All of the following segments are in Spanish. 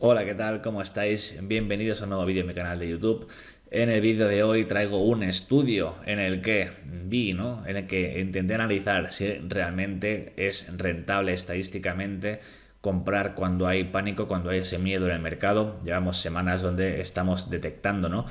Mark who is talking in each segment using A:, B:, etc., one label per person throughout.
A: Hola, ¿qué tal? ¿Cómo estáis? Bienvenidos a un nuevo vídeo en mi canal de YouTube. En el vídeo de hoy traigo un estudio en el que ¿no? En el que intenté analizar si realmente es rentable estadísticamente comprar cuando hay pánico, cuando hay ese miedo en el mercado. Llevamos semanas donde estamos detectando, ¿no?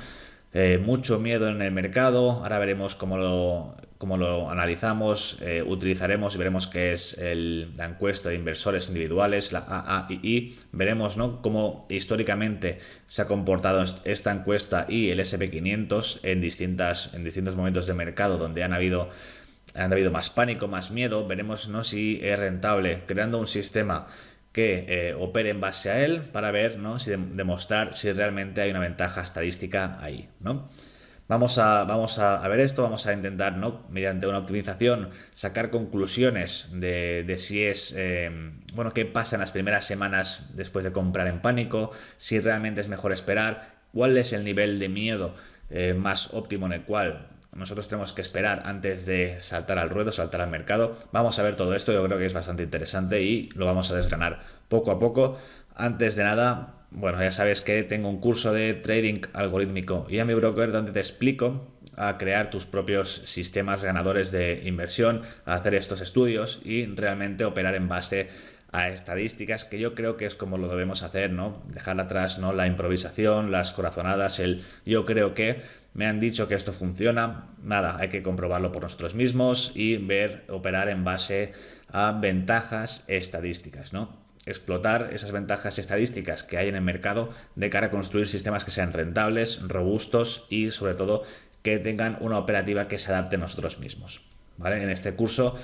A: Mucho miedo en el mercado. Ahora veremos cómo lo analizamos, utilizaremos y veremos qué es la encuesta de inversores individuales, la AAII. Veremos, ¿no?, cómo históricamente se ha comportado esta encuesta y el SP500 en distintos momentos de mercado donde han habido más pánico, más miedo. Veremos, ¿no?, si es rentable creando un sistema que opere en base a él para ver, ¿no?, si demostrar si realmente hay una ventaja estadística ahí, ¿no? Vamos a ver esto, vamos a intentar, ¿no?, mediante una optimización, sacar conclusiones de si es, bueno, qué pasa en las primeras semanas después de comprar en pánico, si realmente es mejor esperar, cuál es el nivel de miedo más óptimo en el cual nosotros tenemos que esperar antes de saltar al ruedo, saltar al mercado. Vamos a ver todo esto, yo creo que es bastante interesante y lo vamos a desgranar poco a poco. Antes de nada, bueno, ya sabes que tengo un curso de trading algorítmico y a mi broker donde te explico a crear tus propios sistemas ganadores de inversión, a hacer estos estudios y realmente operar en base a estadísticas, que yo creo que es como lo debemos hacer, ¿no? Dejar atrás, ¿no?, la improvisación, las corazonadas, el yo creo que me han dicho que esto funciona. Nada, hay que comprobarlo por nosotros mismos y ver, operar en base a ventajas estadísticas, ¿no? Explotar esas ventajas estadísticas que hay en el mercado de cara a construir sistemas que sean rentables, robustos y sobre todo que tengan una operativa que se adapte a nosotros mismos, ¿vale? En este curso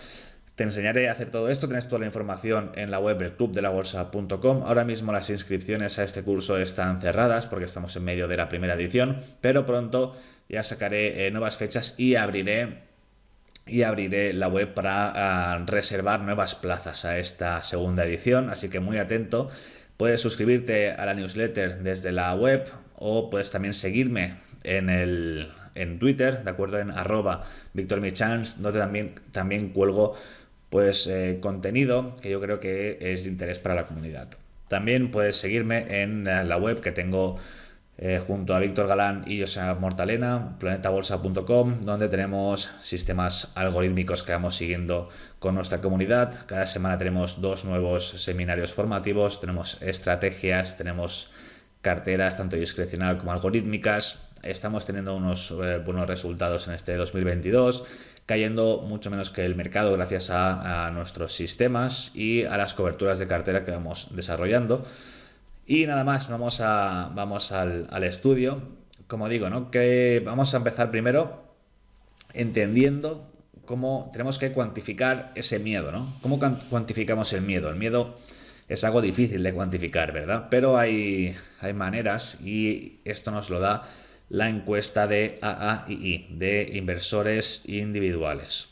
A: te enseñaré a hacer todo esto. Tienes toda la información en la web elclubdelabolsa.com. Ahora mismo las inscripciones a este curso están cerradas porque estamos en medio de la primera edición, pero pronto ya sacaré nuevas fechas y abriré la web para reservar nuevas plazas a esta segunda edición, así que muy atento. Puedes suscribirte a la newsletter desde la web o puedes también seguirme en Twitter, de acuerdo, en @VictorMichans, donde también cuelgo pues contenido que yo creo que es de interés para la comunidad. También puedes seguirme en la web que tengo junto a Víctor Galán y José Mortalena, planetabolsa.com, donde tenemos sistemas algorítmicos que vamos siguiendo con nuestra comunidad. Cada semana tenemos 2 nuevos seminarios formativos, tenemos estrategias, tenemos carteras tanto discrecional como algorítmicas. Estamos teniendo unos buenos resultados en este 2022, cayendo mucho menos que el mercado gracias a nuestros sistemas y a las coberturas de cartera que vamos desarrollando. Y nada más, vamos al estudio. Como digo, ¿no?, que vamos a empezar primero entendiendo cómo tenemos que cuantificar ese miedo, ¿no? ¿Cómo cuantificamos el miedo? El miedo es algo difícil de cuantificar, ¿verdad? Pero hay maneras y esto nos lo da la encuesta de AAII, de inversores individuales.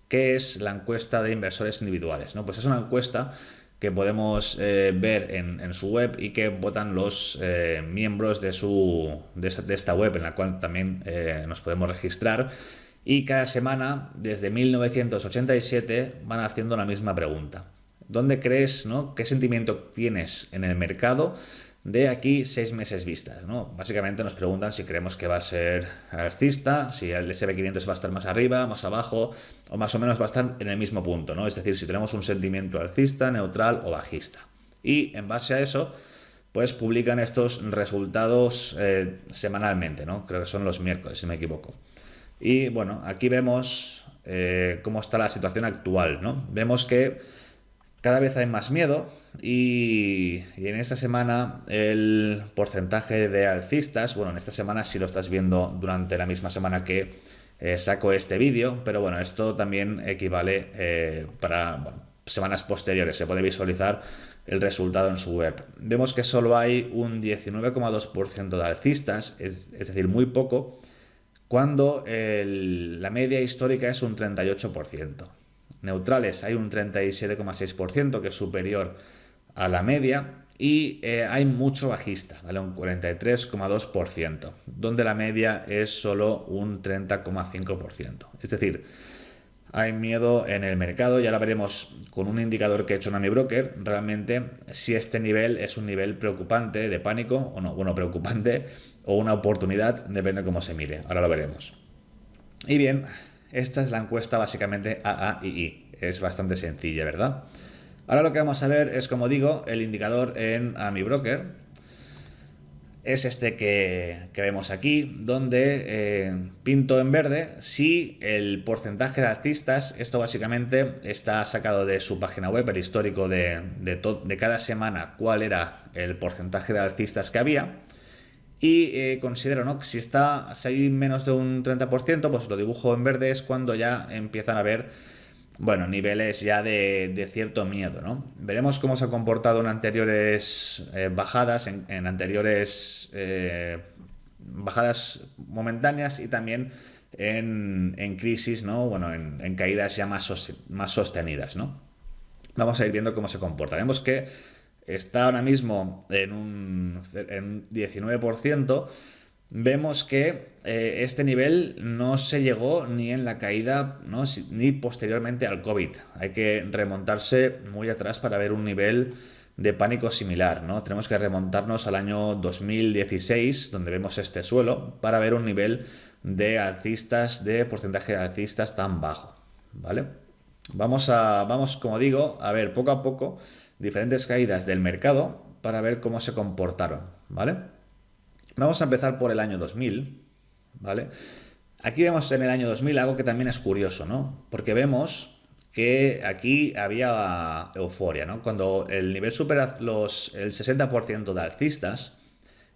A: ¿Qué es la encuesta de inversores individuales? ¿No? Pues es una encuesta que podemos ver en su web y que votan los miembros de esta web, en la cual también nos podemos registrar. Y cada semana, desde 1987, van haciendo la misma pregunta. ¿Dónde crees, ¿no?, qué sentimiento tienes en el mercado de aquí 6 meses vistas, ¿no? Básicamente nos preguntan si creemos que va a ser alcista, si el SP500 va a estar más arriba, más abajo, o más o menos va a estar en el mismo punto, ¿no? Es decir, si tenemos un sentimiento alcista, neutral o bajista. Y en base a eso, pues publican estos resultados semanalmente, ¿no? Creo que son los miércoles, si me equivoco. Y bueno, aquí vemos cómo está la situación actual, ¿no? Vemos que cada vez hay más miedo y en esta semana el porcentaje de alcistas, bueno, en esta semana sí lo estás viendo durante la misma semana que saco este vídeo, pero bueno, esto también equivale para semanas posteriores, se puede visualizar el resultado en su web. Vemos que solo hay un 19,2% de alcistas, es decir, muy poco, cuando la media histórica es un 38%. Neutrales hay un 37,6%, que es superior a la media, y hay mucho bajista, ¿vale?, un 43,2%, donde la media es solo un 30,5%. Es decir, hay miedo en el mercado y ahora veremos con un indicador que he hecho en AmiBroker realmente si este nivel es un nivel preocupante de pánico o no, bueno, preocupante o una oportunidad, depende de cómo se mire, ahora lo veremos. Y bien, esta es la encuesta básicamente A y I, es bastante sencilla, ¿verdad? Ahora lo que vamos a ver es, como digo, el indicador en AmiBroker. Es este que vemos aquí, donde pinto en verde si el porcentaje de alcistas, esto básicamente está sacado de su página web, el histórico de cada semana, cuál era el porcentaje de alcistas que había. Y considero, ¿no?, que si hay menos de un 30%, pues lo dibujo en verde, es cuando ya empiezan a haber, bueno, niveles ya de cierto miedo, ¿no? Veremos cómo se ha comportado en anteriores bajadas, en anteriores bajadas momentáneas y también en crisis, ¿no? Bueno, en caídas ya más sostenidas, ¿no? Vamos a ir viendo cómo se comporta. Vemos que está ahora mismo en 19%. Vemos que este nivel no se llegó ni en la caída, ¿no?, ni posteriormente al COVID. Hay que remontarse muy atrás para ver un nivel de pánico similar, ¿no? Tenemos que remontarnos al año 2016, donde vemos este suelo, para ver un nivel de alcistas, de porcentaje de alcistas tan bajo, ¿vale? Vamos, como digo, a ver poco a poco diferentes caídas del mercado para ver cómo se comportaron, ¿vale? Vamos a empezar por el año 2000, ¿vale? Aquí vemos en el año 2000 algo que también es curioso, ¿no? Porque vemos que aquí había euforia, ¿no? Cuando el nivel supera el 60% de alcistas,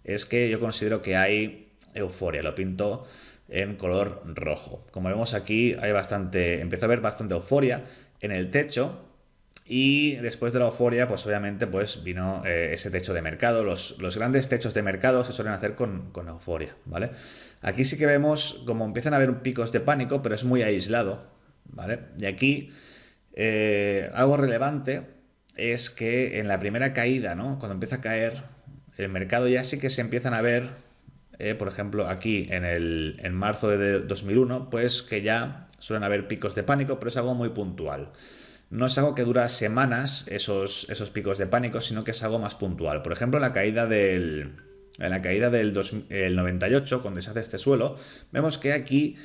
A: es que yo considero que hay euforia. Lo pinto en color rojo. Como vemos aquí, empieza a haber bastante euforia en el techo. Y después de la euforia, pues obviamente pues vino ese techo de mercado. Los grandes techos de mercado se suelen hacer con euforia, ¿vale? Aquí sí que vemos como empiezan a haber picos de pánico, pero es muy aislado, ¿vale? Y aquí algo relevante es que en la primera caída, ¿no?, cuando empieza a caer el mercado, ya sí que se empiezan a ver, por ejemplo, aquí en marzo de 2001, pues que ya suelen haber picos de pánico, pero es algo muy puntual. No es algo que dura semanas, esos picos de pánico, sino que es algo más puntual. Por ejemplo, en la caída del 98, cuando se hace este suelo, vemos que aquí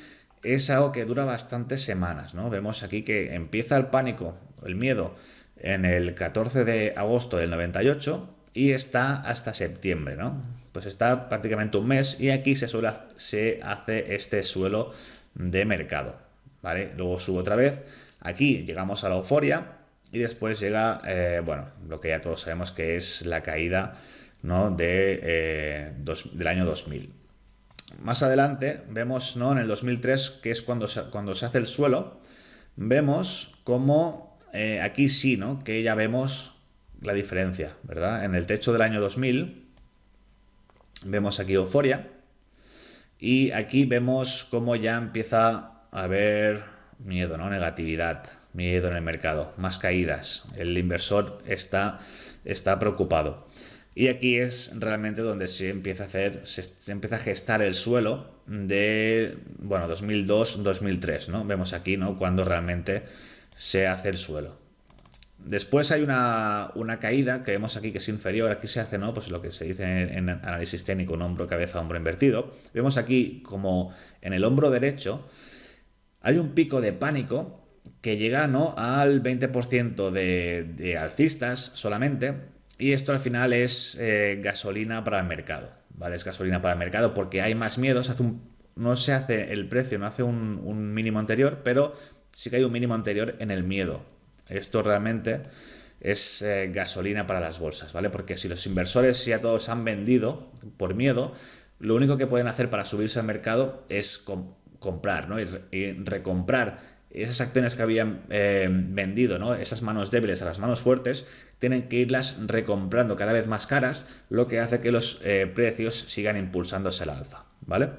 A: es algo que dura bastantes semanas, ¿no? Vemos aquí que empieza el pánico, el miedo, en el 14 de agosto del 98 y está hasta septiembre, ¿no? Pues está prácticamente un mes y aquí se hace este suelo de mercado, ¿vale? Luego sube otra vez. Aquí llegamos a la euforia y después llega, bueno, lo que ya todos sabemos que es la caída, ¿no?, del año 2000. Más adelante vemos, ¿no?, en el 2003, que es cuando se hace el suelo, vemos cómo aquí sí, ¿no?, que ya vemos la diferencia, ¿verdad? En el techo del año 2000 vemos aquí euforia y aquí vemos cómo ya empieza a haber miedo, ¿no?, negatividad, miedo en el mercado, más caídas. El inversor está preocupado. Y aquí es realmente donde se empieza a gestar el suelo de, bueno, 2002-2003, ¿no? Vemos aquí, ¿no?, cuando realmente se hace el suelo. Después hay una caída que vemos aquí que es inferior. Aquí se hace, ¿no?, pues lo que se dice en análisis técnico, un hombro, cabeza, hombro invertido. Vemos aquí como en el hombro derecho hay un pico de pánico que llega, ¿no?, al 20% de alcistas solamente, y esto al final es gasolina para el mercado, ¿vale? Es gasolina para el mercado porque hay más miedo, no se hace el precio, no hace un mínimo anterior, pero sí que hay un mínimo anterior en el miedo. Esto realmente es gasolina para las bolsas, ¿vale? Porque si los inversores ya todos han vendido por miedo, lo único que pueden hacer para subirse al mercado es comprar, ¿no?, y recomprar esas acciones que habían vendido, ¿no?, esas manos débiles a las manos fuertes, tienen que irlas recomprando cada vez más caras, lo que hace que los precios sigan impulsándose al alza, ¿vale?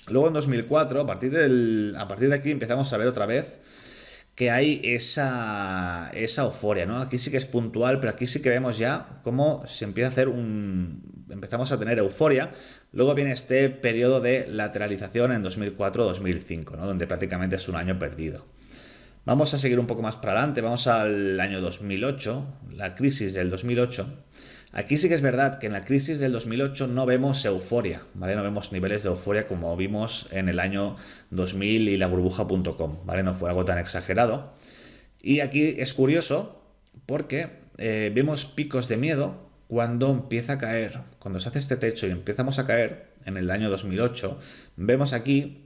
A: Luego en 2004, a partir de aquí empezamos a ver otra vez que hay esa euforia, ¿no? Aquí sí que es puntual, pero aquí sí que vemos ya cómo se empieza a hacer empezamos a tener euforia. Luego viene este periodo de lateralización en 2004-2005, ¿no?, donde prácticamente es un año perdido. Vamos a seguir un poco más para adelante, vamos al año 2008, la crisis del 2008. Aquí sí que es verdad que en la crisis del 2008 no vemos euforia, ¿vale? No vemos niveles de euforia como vimos en el año 2000 y la burbuja.com, ¿vale? No fue algo tan exagerado. Y aquí es curioso porque vemos picos de miedo cuando empieza a caer, cuando se hace este techo y empezamos a caer en el año 2008, vemos aquí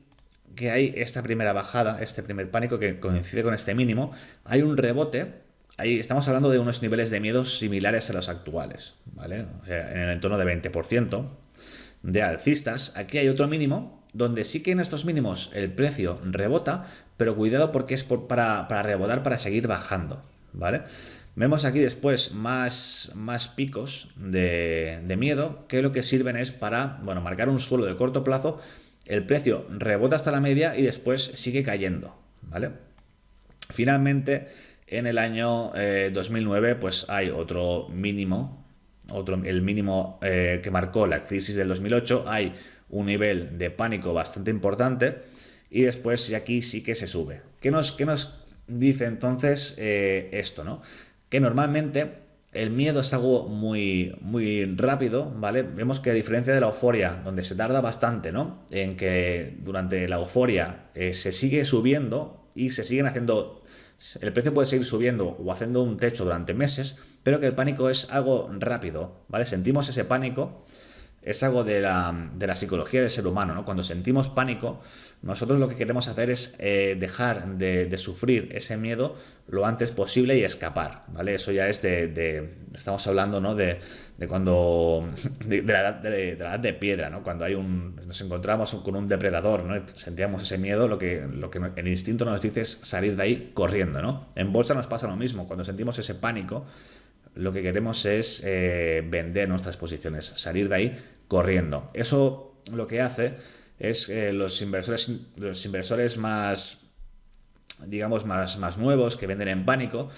A: que hay esta primera bajada, este primer pánico que coincide con este mínimo, hay un rebote, ahí estamos hablando de unos niveles de miedo similares a los actuales, ¿vale? O sea, en el entorno de 20% de alcistas. Aquí hay otro mínimo donde sí que en estos mínimos el precio rebota, pero cuidado porque es para rebotar, para seguir bajando, ¿vale? Vemos aquí después más picos de miedo que lo que sirven es para, bueno, marcar un suelo de corto plazo. El precio rebota hasta la media y después sigue cayendo, ¿vale? Finalmente, en el año 2009, pues hay otro mínimo, el mínimo que marcó la crisis del 2008, hay un nivel de pánico bastante importante y después y aquí sí que se sube. ¿Qué nos dice entonces esto, no? Que normalmente el miedo es algo muy rápido, ¿vale? Vemos que a diferencia de la euforia, donde se tarda bastante, ¿no? En que durante la euforia se sigue subiendo y se siguen haciendo. El precio puede seguir subiendo o haciendo un techo durante meses, pero que el pánico es algo rápido, ¿vale? Sentimos ese pánico, es algo de la psicología del ser humano, ¿no? Cuando sentimos pánico, nosotros lo que queremos hacer es dejar de sufrir ese miedo lo antes posible y escapar, ¿vale? Eso ya es estamos hablando, ¿no? De cuando, de la edad de piedra, ¿no? Cuando nos encontramos con un depredador, ¿no? Sentíamos ese miedo, lo que el instinto nos dice es salir de ahí corriendo, ¿no? En bolsa nos pasa lo mismo, cuando sentimos ese pánico, lo que queremos es vender nuestras posiciones, salir de ahí corriendo. Eso lo que hace es los inversores más, digamos, más nuevos que venden en pánico.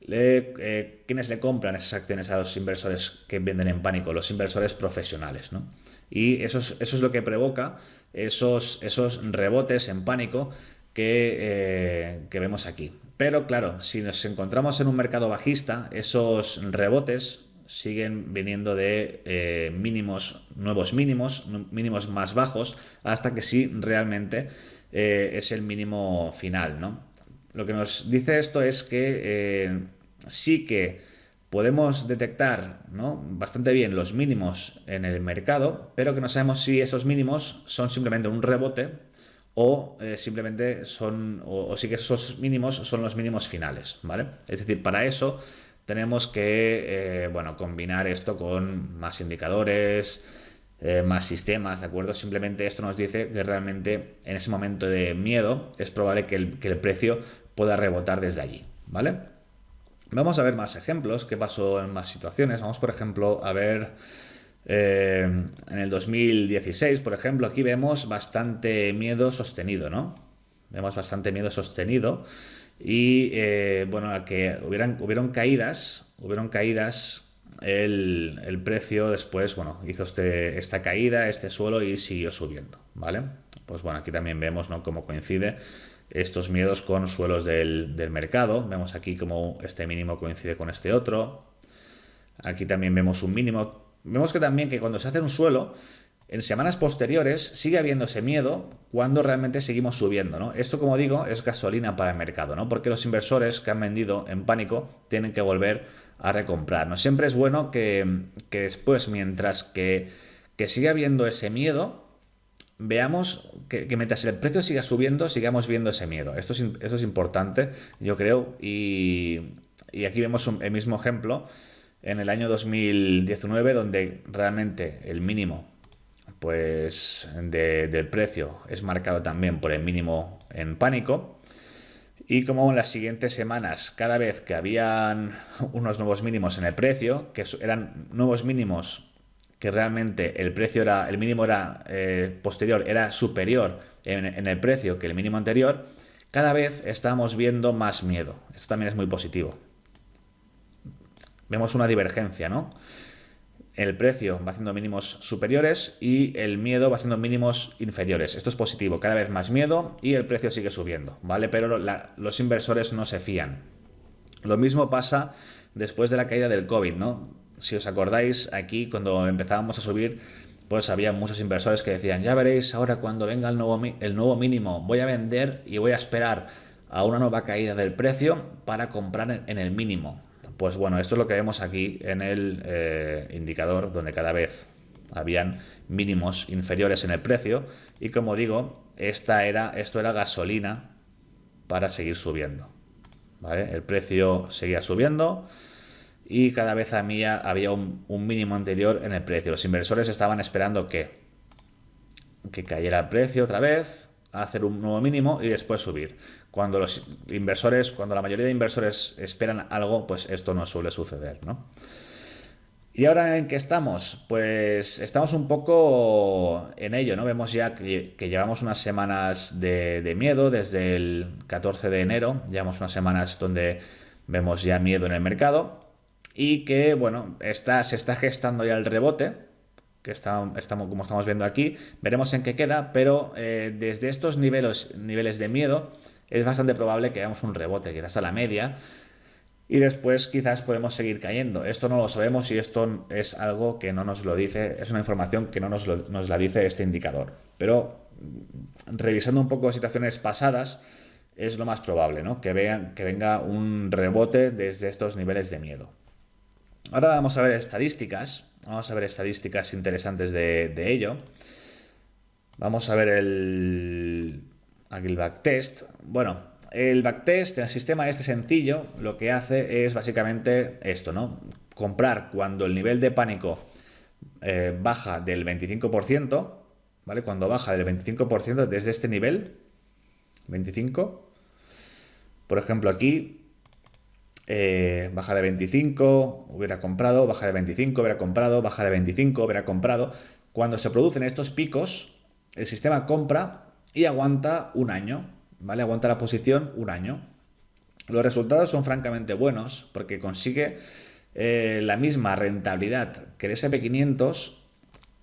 A: ¿Quiénes le compran esas acciones a los inversores que venden en pánico? Los inversores profesionales, ¿no? Y eso es lo que provoca esos rebotes en pánico que vemos aquí. Pero claro, si nos encontramos en un mercado bajista, esos rebotes siguen viniendo de nuevos mínimos más bajos, hasta que sí realmente es el mínimo final, ¿no? Lo que nos dice esto es que sí que podemos detectar, ¿no? Bastante bien los mínimos en el mercado, pero que no sabemos si esos mínimos son simplemente un rebote o simplemente o sí que esos mínimos son los mínimos finales, ¿vale? Es decir, para eso tenemos que, bueno, combinar esto con más indicadores, más sistemas, ¿de acuerdo? Simplemente esto nos dice que realmente en ese momento de miedo es probable que el precio pueda rebotar desde allí, ¿vale? Vamos a ver más ejemplos, qué pasó en más situaciones. Vamos, por ejemplo, a ver en el 2016, por ejemplo, aquí vemos bastante miedo sostenido, ¿no? Vemos bastante miedo sostenido y, bueno, a que hubieron caídas, el precio después, bueno, hizo esta caída, este suelo y siguió subiendo, ¿vale? Pues bueno, aquí también vemos, ¿no?, cómo coincide estos miedos con suelos del mercado. Vemos aquí cómo este mínimo coincide con este otro. Aquí también vemos un mínimo. Vemos que también que cuando se hace un suelo, en semanas posteriores sigue habiendo ese miedo cuando realmente seguimos subiendo, ¿no? Esto, como digo, es gasolina para el mercado, ¿no? Porque los inversores que han vendido en pánico tienen que volver a recomprar, ¿no? Siempre es bueno que después, mientras que siga habiendo ese miedo, veamos que mientras el precio siga subiendo, sigamos viendo ese miedo. Esto es importante, yo creo, y aquí vemos el mismo ejemplo en el año 2019, donde realmente el mínimo, pues, del precio es marcado también por el mínimo en pánico. Y como en las siguientes semanas, cada vez que habían unos nuevos mínimos en el precio, que eran nuevos mínimos que realmente el mínimo era posterior, era superior en el precio que el mínimo anterior, cada vez estamos viendo más miedo. Esto también es muy positivo. Vemos una divergencia, ¿no? el precio va haciendo mínimos superiores y el miedo va haciendo mínimos inferiores. Esto es positivo, cada vez más miedo y el precio sigue subiendo, ¿vale? Pero los inversores no se fían. Lo mismo pasa después de la caída del COVID, ¿no? Si os acordáis, aquí cuando empezábamos a subir, pues había muchos inversores que decían, ya veréis ahora cuando venga el nuevo mínimo, voy a vender y voy a esperar a una nueva caída del precio para comprar en el mínimo. Pues bueno, esto es lo que vemos aquí en el indicador, donde cada vez habían mínimos inferiores en el precio y como digo, esto era gasolina para seguir subiendo, ¿vale? El precio seguía subiendo y cada vez había un mínimo anterior en el precio. Los inversores estaban esperando que cayera el precio otra vez, hacer un nuevo mínimo y después subir. Cuando la mayoría de inversores esperan algo, pues esto no suele suceder, ¿no? ¿Y ahora en qué estamos? Pues estamos un poco en ello, ¿no? Vemos ya que llevamos unas semanas de miedo desde el 14 de enero, llevamos unas semanas donde vemos ya miedo en el mercado y que, bueno, se está gestando ya el rebote, como estamos viendo aquí, veremos en qué queda, pero desde estos niveles de miedo es bastante probable que hagamos un rebote, quizás a la media, y después quizás podemos seguir cayendo. Esto no lo sabemos y esto es algo que no nos lo dice, es una información que no nos la dice este indicador. Pero revisando un poco situaciones pasadas, es lo más probable, ¿no? Que venga un rebote desde estos niveles de miedo. Ahora vamos a ver estadísticas interesantes de ello. Vamos a ver aquí el backtest. Bueno, el backtest en el sistema este sencillo lo que hace es básicamente esto, ¿no? Comprar cuando el nivel de pánico baja del 25%, ¿vale? Cuando baja del 25% desde este nivel, 25, por ejemplo aquí, baja de 25, hubiera comprado, baja de 25, hubiera comprado, baja de 25, hubiera comprado. Cuando se producen estos picos, el sistema compra y aguanta un año, ¿vale? Aguanta la posición un año. Los resultados son francamente buenos porque consigue la misma rentabilidad que el SP500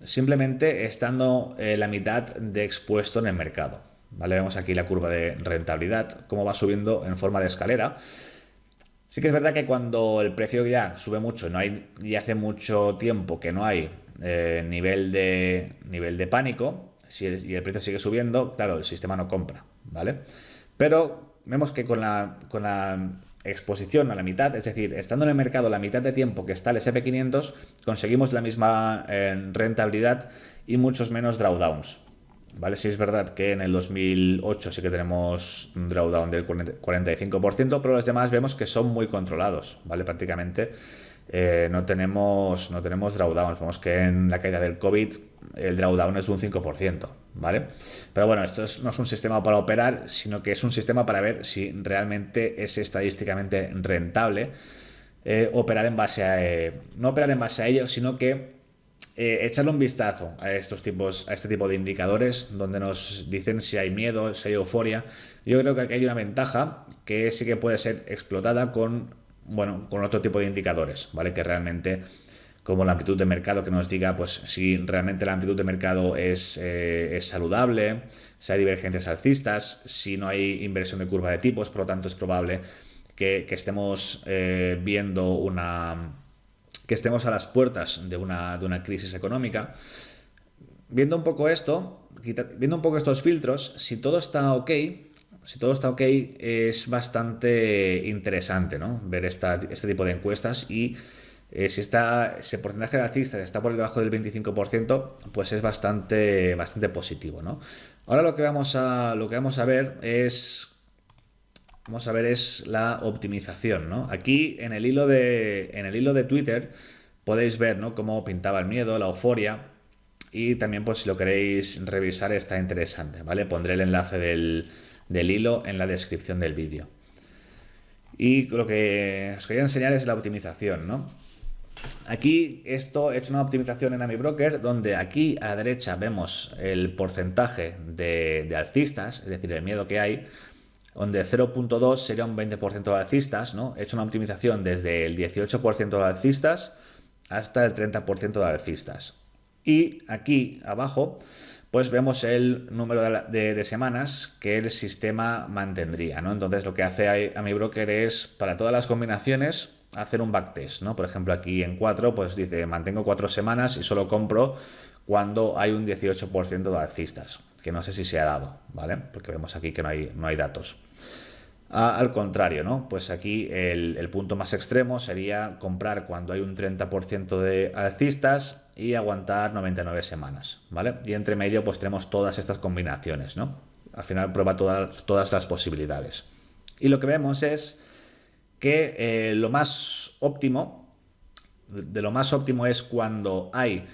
A: simplemente estando la mitad de expuesto en el mercado, ¿vale? Vemos aquí la curva de rentabilidad, cómo va subiendo en forma de escalera. Sí que es verdad que cuando el precio ya sube mucho, y hace mucho tiempo que no hay nivel de pánico, y el precio sigue subiendo, claro, el sistema no compra, ¿vale? Pero vemos que con la exposición a la mitad, es decir, estando en el mercado la mitad de tiempo que está el SP500, conseguimos la misma rentabilidad y muchos menos drawdowns. ¿Vale? Sí es verdad que en el 2008 sí que tenemos un drawdown del 45%, pero los demás vemos que son muy controlados, ¿vale? Prácticamente no tenemos drawdowns. Vemos que en la caída del COVID el drawdown es de un 5%, ¿vale? Pero bueno, no es un sistema para operar, sino que es un sistema para ver si realmente es estadísticamente rentable operar en base no operar en base a ello, sino que echarle un vistazo a este tipo de indicadores donde nos dicen si hay miedo, si hay euforia. Yo creo que aquí hay una ventaja que sí que puede ser explotada con otro tipo de indicadores, ¿vale? Que realmente, como la amplitud de mercado, que nos diga pues si realmente la amplitud de mercado es saludable, si hay divergencias alcistas, si no hay inversión de curva de tipos, por lo tanto es probable que estemos viendo que estemos a las puertas de una crisis económica. Viendo un poco estos filtros, si todo está ok, es bastante interesante, ¿no? Ver este tipo de encuestas y si ese porcentaje de alcistas está por debajo del 25%, pues es bastante positivo, ¿no? Ahora lo que vamos a ver es la optimización, ¿no? Aquí en el hilo de Twitter podéis ver, ¿no?, cómo pintaba el miedo, la euforia, y también pues si lo queréis revisar está interesante, ¿vale? Pondré el enlace del hilo en la descripción del vídeo. Y lo que os quería enseñar es la optimización, ¿no? Aquí he hecho una optimización en AmiBroker donde aquí a la derecha vemos el porcentaje de alcistas, es decir, el miedo que hay, donde 0.2 sería un 20% de alcistas, ¿no? He hecho una optimización desde el 18% de alcistas hasta el 30% de alcistas. Y aquí abajo pues vemos el número de semanas que el sistema mantendría, ¿no? Entonces lo que hace a mi broker es, para todas las combinaciones, hacer un backtest, ¿no? Por ejemplo, aquí en 4, pues dice, mantengo 4 semanas y solo compro cuando hay un 18% de alcistas, que no sé si se ha dado, ¿vale? Porque vemos aquí que no hay datos. Al contrario, ¿no? Pues aquí el punto más extremo sería comprar cuando hay un 30% de alcistas y aguantar 99 semanas, ¿vale? Y entre medio pues tenemos todas estas combinaciones, ¿no? Al final prueba todas las posibilidades. Y lo que vemos es que lo más óptimo, de lo más óptimo es cuando hay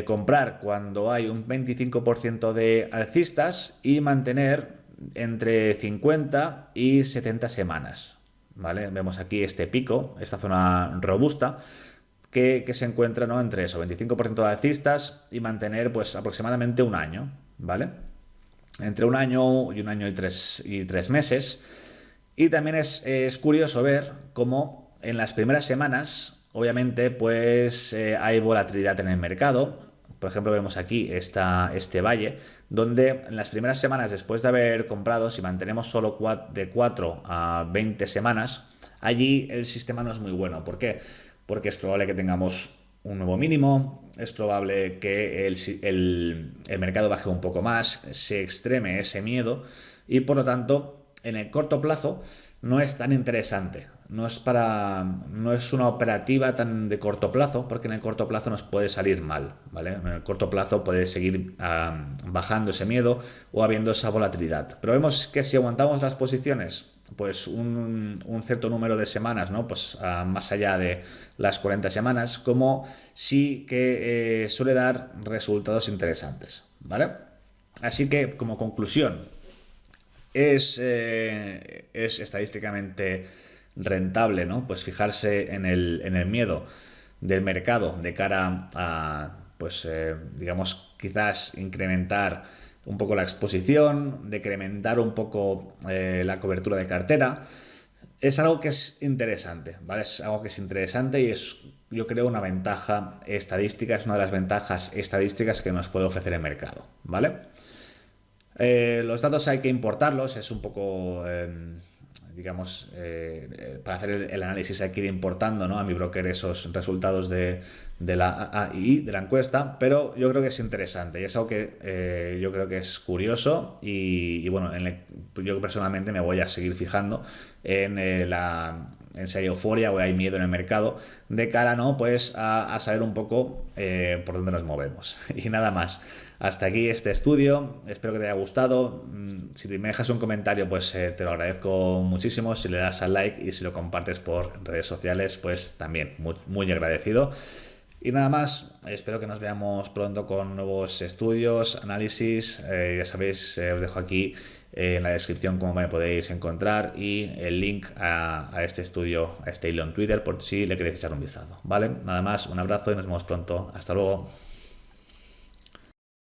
A: comprar cuando hay un 25% de alcistas y mantener entre 50 y 70 semanas. ¿Vale? Vemos aquí este pico, esta zona robusta, que se encuentra, ¿no?, entre eso, 25% de alcistas y mantener pues aproximadamente un año. ¿Vale? Entre un año y tres meses. Y también es curioso ver cómo en las primeras semanas, obviamente, pues hay volatilidad en el mercado. Por ejemplo, vemos aquí este valle, donde en las primeras semanas después de haber comprado, si mantenemos solo de 4 a 20 semanas, allí el sistema no es muy bueno. ¿Por qué? Porque es probable que tengamos un nuevo mínimo, es probable que el mercado baje un poco más, se extreme ese miedo y por lo tanto en el corto plazo no es tan interesante. No es una operativa tan de corto plazo, porque en el corto plazo nos puede salir mal, ¿vale? En el corto plazo puede seguir bajando ese miedo o habiendo esa volatilidad. Pero vemos que si aguantamos las posiciones, pues un cierto número de semanas, ¿no? Pues más allá de las 40 semanas, como sí que suele dar resultados interesantes, ¿vale? Así que, como conclusión, es estadísticamente rentable, ¿no? Pues fijarse en el miedo del mercado de cara a, pues, digamos, quizás incrementar un poco la exposición, decrementar un poco la cobertura de cartera. Es algo que es interesante, ¿vale? Es algo que es interesante y es, yo creo, una ventaja estadística, es una de las ventajas estadísticas que nos puede ofrecer el mercado, ¿vale? Los datos hay que importarlos, es un poco, digamos, para hacer el análisis hay que ir importando, ¿no?, a mi broker esos resultados de la AI, de la encuesta, pero yo creo que es interesante y es algo que yo creo que es curioso y bueno, yo personalmente me voy a seguir fijando en si hay euforia o hay miedo en el mercado de cara, ¿no?, pues a saber un poco por dónde nos movemos. Y nada más. Hasta aquí este estudio, espero que te haya gustado. Si me dejas un comentario, pues te lo agradezco muchísimo. Si le das al like y si lo compartes por redes sociales, pues también muy, muy agradecido. Y nada más, espero que nos veamos pronto con nuevos estudios, análisis. Ya sabéis, os dejo aquí en la descripción cómo me podéis encontrar y el link a este estudio, a este hilo en Twitter, por si le queréis echar un vistazo. ¿Vale? Nada más, un abrazo y nos vemos pronto. Hasta luego.